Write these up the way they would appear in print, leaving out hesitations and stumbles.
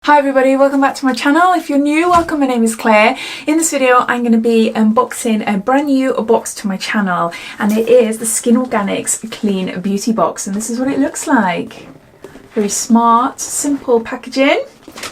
Hi everybody, welcome back to my channel. If you're new, welcome, my name is Claire. In this video I'm going to be unboxing a brand new box to my channel, and it is the Skin Organics Clean Beauty Box, and this is what it looks like. Very smart, simple packaging.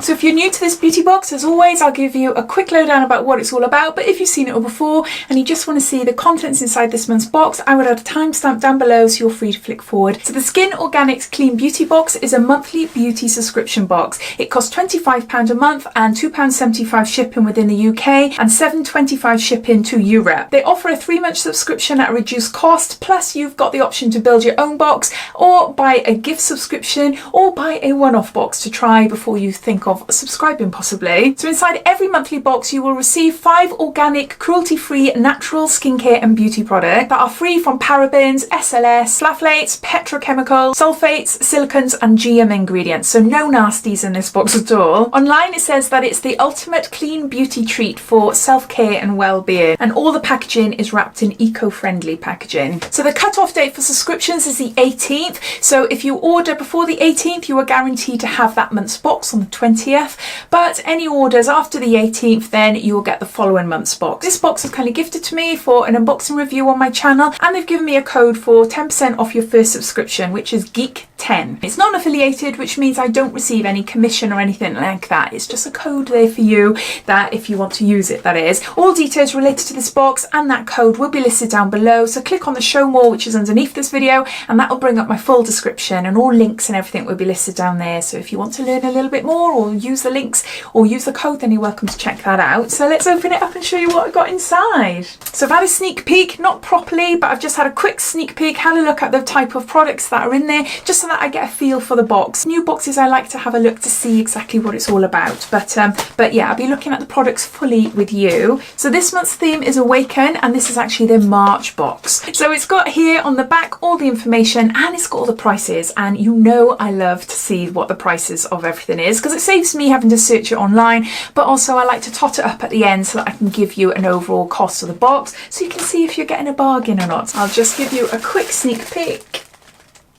So if you're new to this beauty box, as always, I'll give you a quick lowdown about what it's all about, but if you've seen it all before and you just want to see the contents inside this month's box, I would add a timestamp down below so you're free to flick forward. So the Skin Organics Clean Beauty Box is a monthly beauty subscription box. It costs £25 a month and £2.75 shipping within the UK and £7.25 shipping to Europe. They offer a 3-month subscription at a reduced cost, plus you've got the option to build your own box or buy a gift subscription or buy a one-off box to try before you think of subscribing possibly. So inside every monthly box you will receive 5 organic, cruelty-free, natural skincare and beauty products that are free from parabens, SLS, phthalates, petrochemicals, sulfates, silicons and GM ingredients. So no nasties in this box at all. Online it says that it's the ultimate clean beauty treat for self-care and well-being, and all the packaging is wrapped in eco-friendly packaging. So the cut-off date for subscriptions is the 18th. So if you order before the 18th you are guaranteed to have that month's box on the 20th, but any orders after the 18th then you'll get the following month's box. This box is kindly gifted to me for an unboxing review on my channel, and they've given me a code for 10% off your first subscription, which is GEEK10. It's non-affiliated, which means I don't receive any commission or anything like that. It's just a code there for you, that if you want to use it, that is. All details related to this box and that code will be listed down below, so click on the show more, which is underneath this video, and that will bring up my full description, and all links and everything will be listed down there. So if you want to learn a little bit more or use the links or use the code, then you're welcome to check that out. So let's open it up and show you what I got inside. So I've had a sneak peek, not properly, but I've just had a quick sneak peek, had a look at the type of products that are in there, just so that I get a feel for the box. New boxes I like to have a look to see exactly what it's all about, but yeah, I'll be looking at the products fully with you. So this month's theme is Awaken, and this is actually their March box. So it's got here on the back all the information, and it's got all the prices, and you know I love to see what the prices of everything is, because it saves me having to search it online, but also I like to tot it up at the end so that I can give you an overall cost of the box so you can see if you're getting a bargain or not. I'll just give you a quick sneak peek.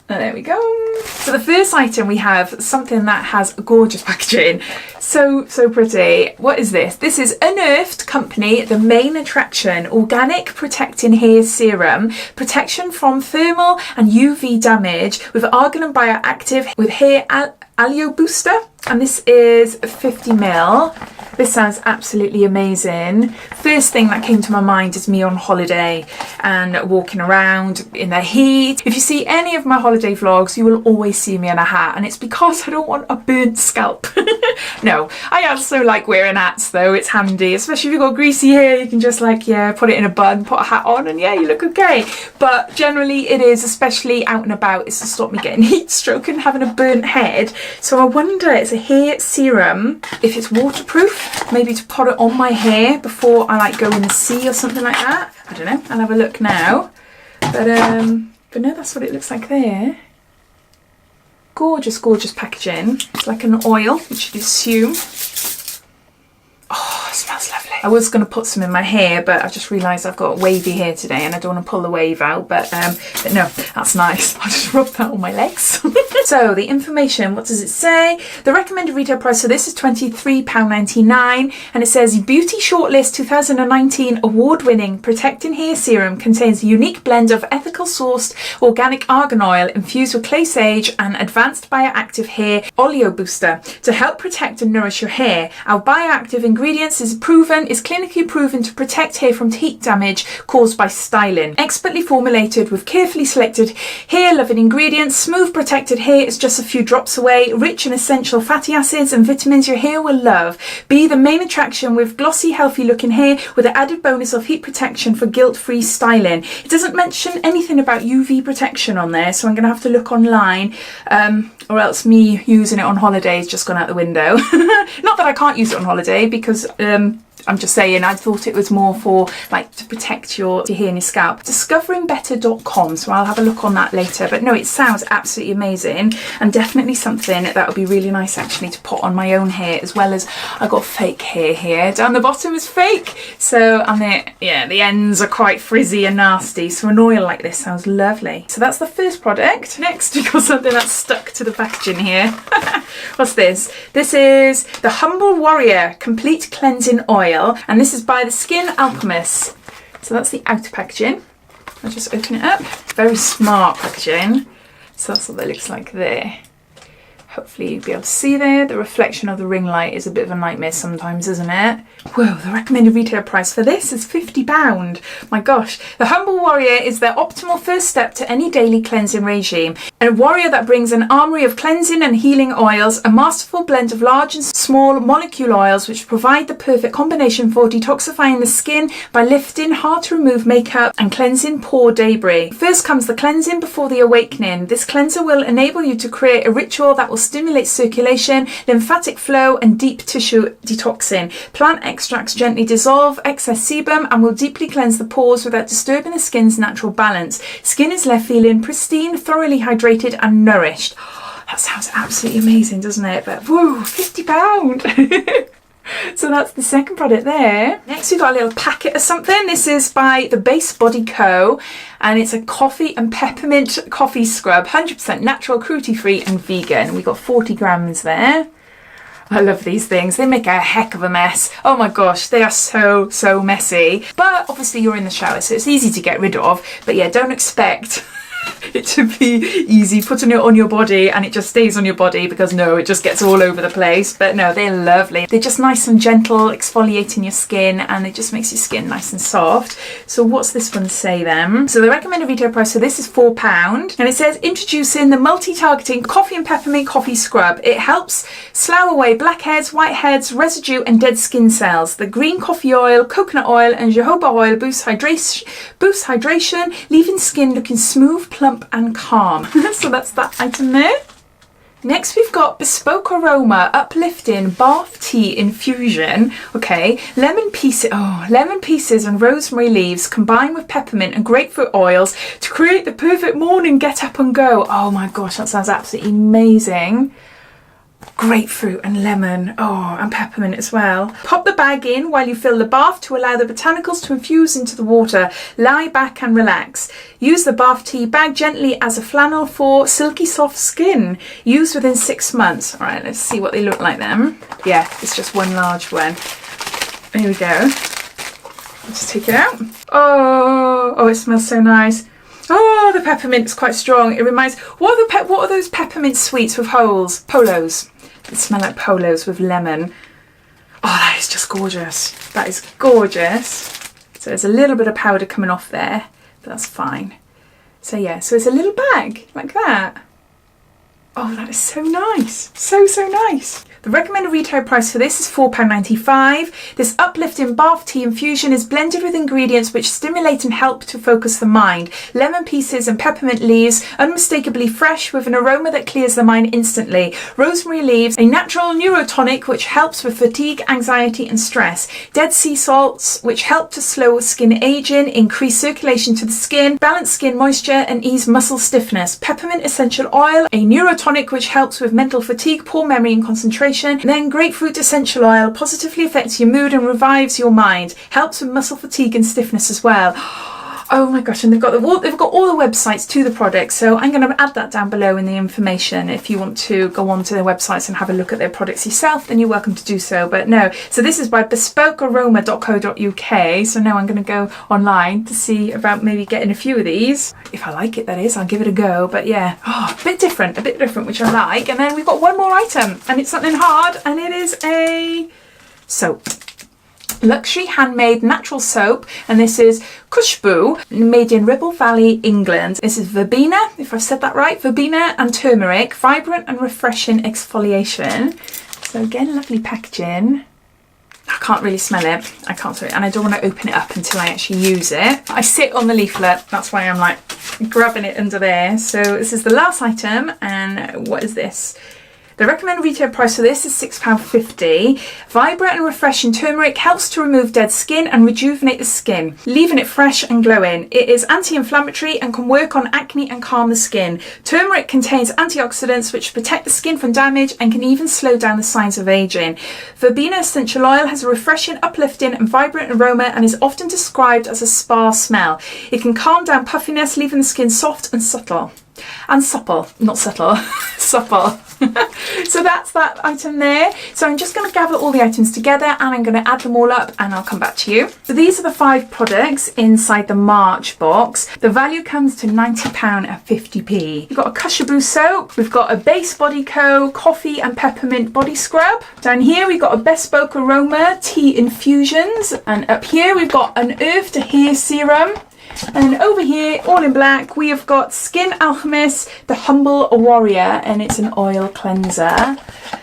And there we go. So the first item, we have something that has gorgeous packaging. So pretty. What is this? This is Unearthed Company, the main attraction, organic protecting hair serum, protection from thermal and UV damage with argan and bioactive with hair alio booster, and this is 50ml. This sounds absolutely amazing. First thing that came to my mind is me on holiday and walking around in the heat. If you see any of my holiday vlogs, you will always see me in a hat, and it's because I don't want a burnt scalp. No, I also like wearing hats though. It's handy, especially if you've got greasy hair. You can just like, yeah, put it in a bun, put a hat on, and yeah, you look okay. But generally it is, especially out and about, it's to stop me getting heat stroke and having a burnt head. So I wonder, it's a hair serum, if it's waterproof, maybe to put it on my hair before I like go in the sea or something like that. I don't know, I'll have a look now. But no, that's what it looks like there. Gorgeous, gorgeous packaging. It's like an oil, which you'd assume. Oh, it smells lovely. I was going to put some in my hair, but I just realised I've got wavy hair today and I don't want to pull the wave out, but no, that's nice. I'll just rub that on my legs. So the information, what does it say? The recommended retail price for this is £23.99, and it says Beauty Shortlist 2019 award-winning protecting hair serum contains a unique blend of ethical sourced organic argan oil infused with clay sage and advanced bioactive hair oleo booster to help protect and nourish your hair. Our bioactive ingredients is clinically proven to protect hair from heat damage caused by styling. Expertly formulated with carefully selected hair-loving ingredients, smooth protected hair is just a few drops away, rich in essential fatty acids and vitamins your hair will love. Be the main attraction with glossy, healthy looking hair with the added bonus of heat protection for guilt-free styling. It doesn't mention anything about UV protection on there, so I'm going to have to look online, or else me using it on holiday has just gone out the window. Not that I can't use it on holiday, because I'm just saying, I thought it was more for like to protect your hair and your scalp. Discoveringbetter.com, so I'll have a look on that later. But no, it sounds absolutely amazing, and definitely something that would be really nice actually to put on my own hair, as well as I've got fake hair here. Down the bottom is fake, so and the ends are quite frizzy and nasty, so an oil like this sounds lovely. So that's the first product. Next we've got something that's stuck to the packaging here. What's this? This is the Humble Warrior Complete Cleansing Oil, and this is by the Skin Alchemist. So that's the outer packaging. I'll just open it up. Very smart packaging. So that's what that looks like there. Hopefully you'll be able to see there. The reflection of the ring light is a bit of a nightmare sometimes, isn't it? Whoa, the recommended retail price for this is £50. My gosh. The Humble Warrior is their optimal first step to any daily cleansing regime. A warrior that brings an armoury of cleansing and healing oils, a masterful blend of large and small molecule oils which provide the perfect combination for detoxifying the skin by lifting hard to remove makeup and cleansing pore debris. First comes the cleansing before the awakening. This cleanser will enable you to create a ritual that will stimulate circulation, lymphatic flow and deep tissue detoxing. Plant extracts gently dissolve excess sebum and will deeply cleanse the pores without disturbing the skin's natural balance. Skin is left feeling pristine, thoroughly hydrated and nourished. Oh, that sounds absolutely amazing, doesn't it? But whoa, £50. So that's the second product there. Next we've got a little packet of something. This is by the Base Body Co. and it's a coffee and peppermint coffee scrub, 100% natural, cruelty free and vegan. We've got 40 grams there. I love these things. They make a heck of a mess. Oh my gosh, they are so messy. But obviously you're in the shower, so it's easy to get rid of. But yeah, don't expect it to be easy putting it on your body and it just stays on your body, because no, it just gets all over the place. But no, they're lovely. They're just nice and gentle, exfoliating your skin, and it just makes your skin nice and soft. So what's this one say then? So the recommended retail price for this is £4, and it says introducing the multi-targeting coffee and peppermint coffee scrub. It helps slough away blackheads, whiteheads, residue and dead skin cells. The green coffee oil, coconut oil and jojoba oil boosts hydration, leaving skin looking smooth, plump and calm. So that's that item there. Next we've got Bespoke Aroma Uplifting Bath Tea Infusion. Okay, lemon pieces and rosemary leaves combined with peppermint and grapefruit oils to create the perfect morning get up and go. Oh my gosh, that sounds absolutely amazing. Grapefruit and lemon, oh, and peppermint as well. Pop the bag in while you fill the bath to allow the botanicals to infuse into the water. Lie back and relax. Use the bath tea bag gently as a flannel for silky soft skin. Use within 6 months. All right, let's see what they look like then. Yeah, it's just one large one. Here we go. Let's take it out. Oh, it smells so nice. Oh, the peppermint's quite strong. It reminds, what are those peppermint sweets with holes? Polos. They smell like polos with lemon. Oh, that is just gorgeous. That is gorgeous. So there's a little bit of powder coming off there, but that's fine. So yeah, so it's a little bag like that. Oh, that is so nice. So nice. The recommended retail price for this is £4.95. This uplifting bath tea infusion is blended with ingredients which stimulate and help to focus the mind. Lemon pieces and peppermint leaves, unmistakably fresh with an aroma that clears the mind instantly. Rosemary leaves, a natural neurotonic which helps with fatigue, anxiety and stress. Dead sea salts which help to slow skin aging, increase circulation to the skin, balance skin moisture and ease muscle stiffness. Peppermint essential oil, a neurotonic which helps with mental fatigue, poor memory and concentration. Then grapefruit essential oil positively affects your mood and revives your mind. Helps with muscle fatigue and stiffness as well. Oh my gosh, and they've got all the websites to the products, so I'm going to add that down below in the information. If you want to go onto their websites and have a look at their products yourself, then you're welcome to do so. But no, so this is by bespokearoma.co.uk. So now I'm going to go online to see about maybe getting a few of these. If I like it, that is, I'll give it a go. But yeah, a bit different, which I like. And then we've got one more item, and it's something hard, and it is a soap. Luxury handmade natural soap, and this is Khushbu, made in Ribble Valley, England. This is verbena, if I've said that right, verbena and turmeric, vibrant and refreshing exfoliation. So again, lovely packaging. I can't really smell it. I can't smell it, and I don't want to open it up until I actually use it. I sit on the leaflet, that's why I'm like grabbing it under there. So this is the last item, and what is this? The recommended retail price for this is £6.50. Vibrant and refreshing turmeric helps to remove dead skin and rejuvenate the skin, leaving it fresh and glowing. It is anti-inflammatory and can work on acne and calm the skin. Turmeric contains antioxidants which protect the skin from damage and can even slow down the signs of aging. Verbena essential oil has a refreshing, uplifting and vibrant aroma and is often described as a spa smell. It can calm down puffiness, leaving the skin soft and subtle. And supple, not subtle, supple. So that's that item there. So I'm just going to gather all the items together and I'm going to add them all up and I'll come back to you. So these are the 5 products inside the March box. The value comes to £90 and 50p. We've got a Cushaboo soap, we've got a Base Body Co. coffee and peppermint body scrub. Down here we've got a Bespoke Aroma tea infusions, and up here we've got an Earth to Hair serum. And over here, all in black, we have got Skin Alchemist, the Humble Warrior, and it's an oil cleanser.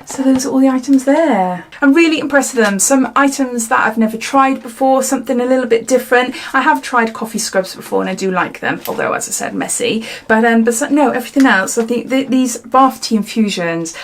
So those are all the items there. I'm really impressed with them. Some items that I've never tried before, something a little bit different. I have tried coffee scrubs before and I do like them, although as I said, messy. But no, everything else, I think these bath tea infusions,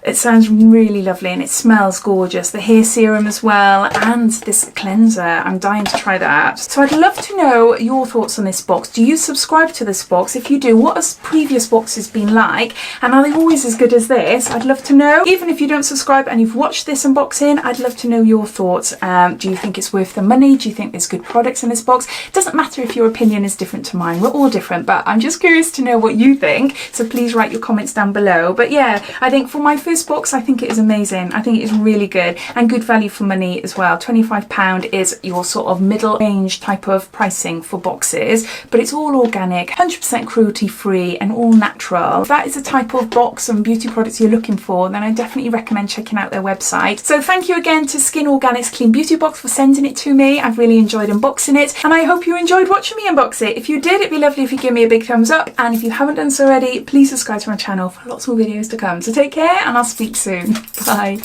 it sounds really lovely and it smells gorgeous. The hair serum as well, and this cleanser. I'm dying to try that. So I'd love to know your thoughts on this box. Do you subscribe to this box? If you do, what has previous boxes been like? And are they always as good as this? I'd love to know. Even if you don't subscribe and you've watched this unboxing, I'd love to know your thoughts. Do you think it's worth the money? Do you think there's good products in this box? It doesn't matter if your opinion is different to mine. We're all different, but I'm just curious to know what you think. So please write your comments down below. But yeah, I think for my first box, I think it is amazing. I think it is really good and good value for money as well. £25 is your sort of middle range type of pricing for boxes, but it's all organic, 100% cruelty free and all natural. If that is the type of box and beauty products you're looking for, then I definitely recommend checking out their website. So thank you again to Skin Organics Clean Beauty Box for sending it to me. I've really enjoyed unboxing it and I hope you enjoyed watching me unbox it. If you did, it'd be lovely if you give me a big thumbs up, and if you haven't done so already, please subscribe to my channel for lots more videos to come. So take care and I'll speak soon. Bye.